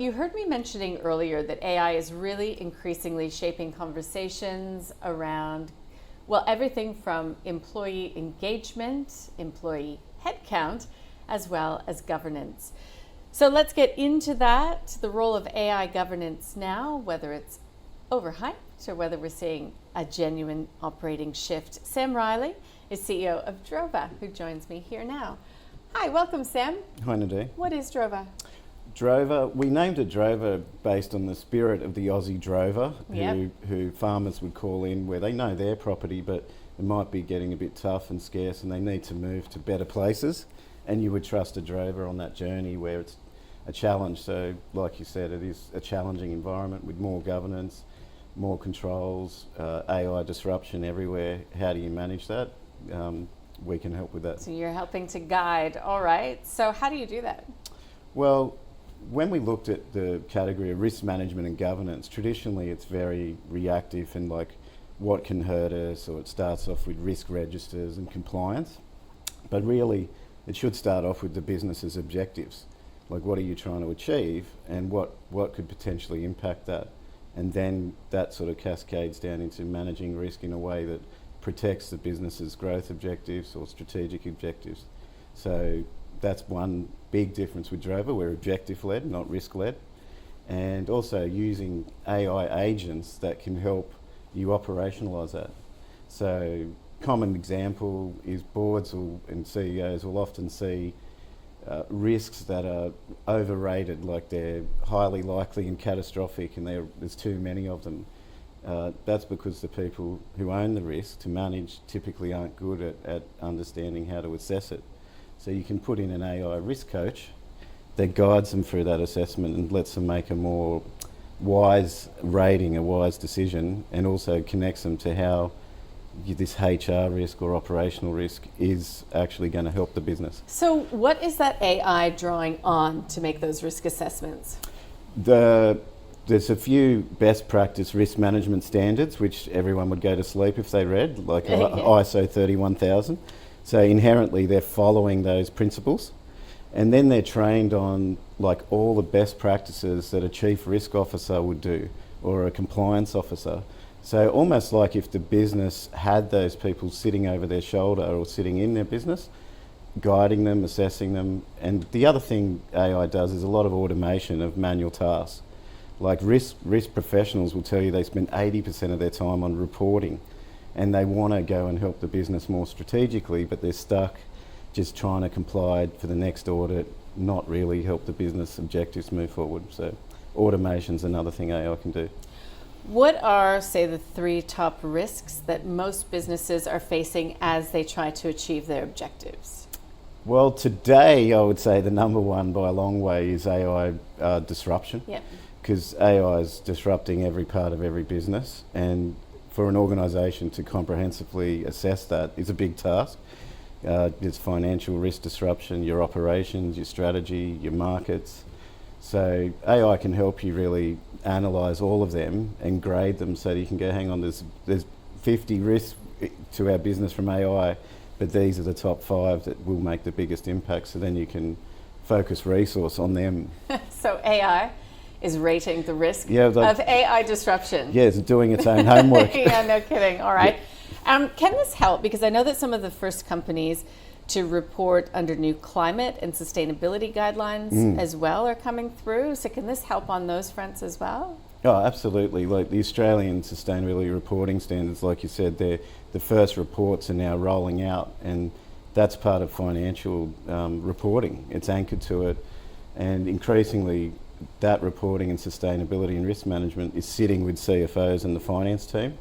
You heard me mentioning earlier that AI is really increasingly shaping conversations around, well, everything from employee engagement, employee headcount, as well as governance. So let's get into that, the role of AI governance now, whether it's overhyped or whether we're seeing a genuine operating shift. Sam Riley is CEO of Drova, who joins me here now. Hi, welcome, Sam. Hi, Nadine. What is Drova? Drova, we named it Drova based on the spirit of the Aussie drover, who farmers would call in where they know their property, but it might be getting a bit tough and scarce and they need to move to better places. And you would trust a drover on that journey where it's a challenge. So, like you said, it is a challenging environment with more governance, more controls, AI disruption everywhere. How do you manage that? We can help with that. So you're helping to guide. All right. So how do you do that? Well, when we looked at the category of risk management and governance, traditionally it's very reactive and like what can hurt us, or it starts off with risk registers and compliance. But really, it should start off with the business's objectives. Like, what are you trying to achieve and what could potentially impact that? And then that sort of cascades down into managing risk in a way that protects the business's growth objectives or strategic objectives. So that's one big difference with Drova. We're objective-led, not risk-led. And also using AI agents that can help you operationalise that. So common example is boards and CEOs will often see risks that are overrated, like they're highly likely and catastrophic and there's too many of them. That's because the people who own the risk to manage typically aren't good at understanding how to assess it. So you can put in an AI risk coach that guides them through that assessment and lets them make a more wise rating, a wise decision, and also connects them to how this HR risk or operational risk is actually going to help the business. So what is that AI drawing on to make those risk assessments? There's a few best practice risk management standards which everyone would go to sleep if they read, like ISO 31000. So inherently they're following those principles, and then they're trained on like all the best practices that a chief risk officer would do or a compliance officer. So almost like if the business had those people sitting over their shoulder or sitting in their business, guiding them, assessing them. And the other thing AI does is a lot of automation of manual tasks. Like risk professionals will tell you they spend 80% of their time on reporting, and they want to go and help the business more strategically, but they're stuck just trying to comply for the next audit, not really help the business objectives move forward. So automation's another thing AI can do. What are, say, the 3 top risks that most businesses are facing as they try to achieve their objectives? Well, today I would say the number one by a long way is AI disruption. Yep. Because AI is disrupting every part of every business, and for an organisation to comprehensively assess that is a big task. There's financial risk disruption, your operations, your strategy, your markets. So AI can help you really analyse all of them and grade them so that you can go, hang on, there's 50 risks to our business from AI, but these are the top 5 that will make the biggest impact, so then you can focus resource on them. So AI is rating the risk of AI disruption. Yeah, it's doing its own homework. Yeah, no kidding. All right. Yeah. Can this help? Because I know that some of the first companies to report under new climate and sustainability guidelines as well are coming through. So can this help on those fronts as well? Oh, absolutely. Like the Australian sustainability reporting standards, like you said, the first reports are now rolling out, and that's part of financial reporting. It's anchored to it, and increasingly that reporting and sustainability and risk management is sitting with CFOs and the finance team.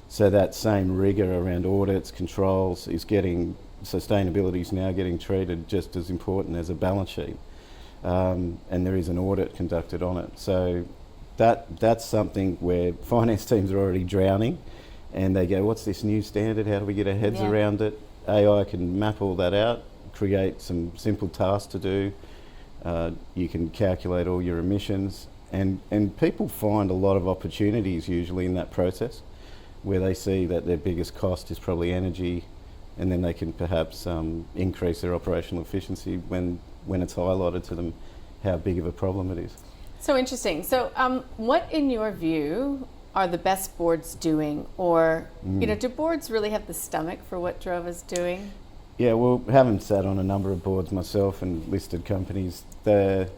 So that same rigour around audits, controls sustainability is now getting treated just as important as a balance sheet. And there is an audit conducted on it. So that's something where finance teams are already drowning, and they go, what's this new standard? How do we get our heads around it? AI can map all that out, create some simple tasks to do. You can calculate all your emissions, and people find a lot of opportunities usually in that process, where they see that their biggest cost is probably energy, and then they can perhaps increase their operational efficiency when it's highlighted to them how big of a problem it is. So interesting. So, what, in your view, are the best boards doing, or do boards really have the stomach for what Drova's doing? Yeah, well, having sat on a number of boards myself and listed companies, the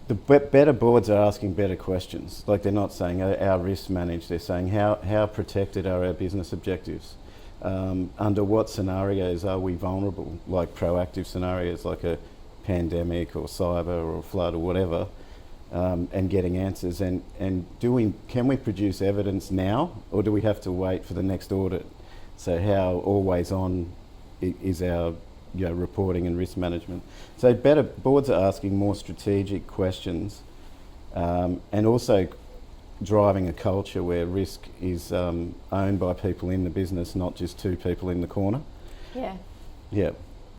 better boards are asking better questions. Like, they're not saying our risks managed, they're saying how protected are our business objectives? Under what scenarios are we vulnerable? Like proactive scenarios, like a pandemic or cyber or flood or whatever, and getting answers. And can we produce evidence now, or do we have to wait for the next audit? So how always on is our reporting and risk management? So better boards are asking more strategic questions, and also driving a culture where risk is owned by people in the business, not just two people in the corner. Yeah. Yeah.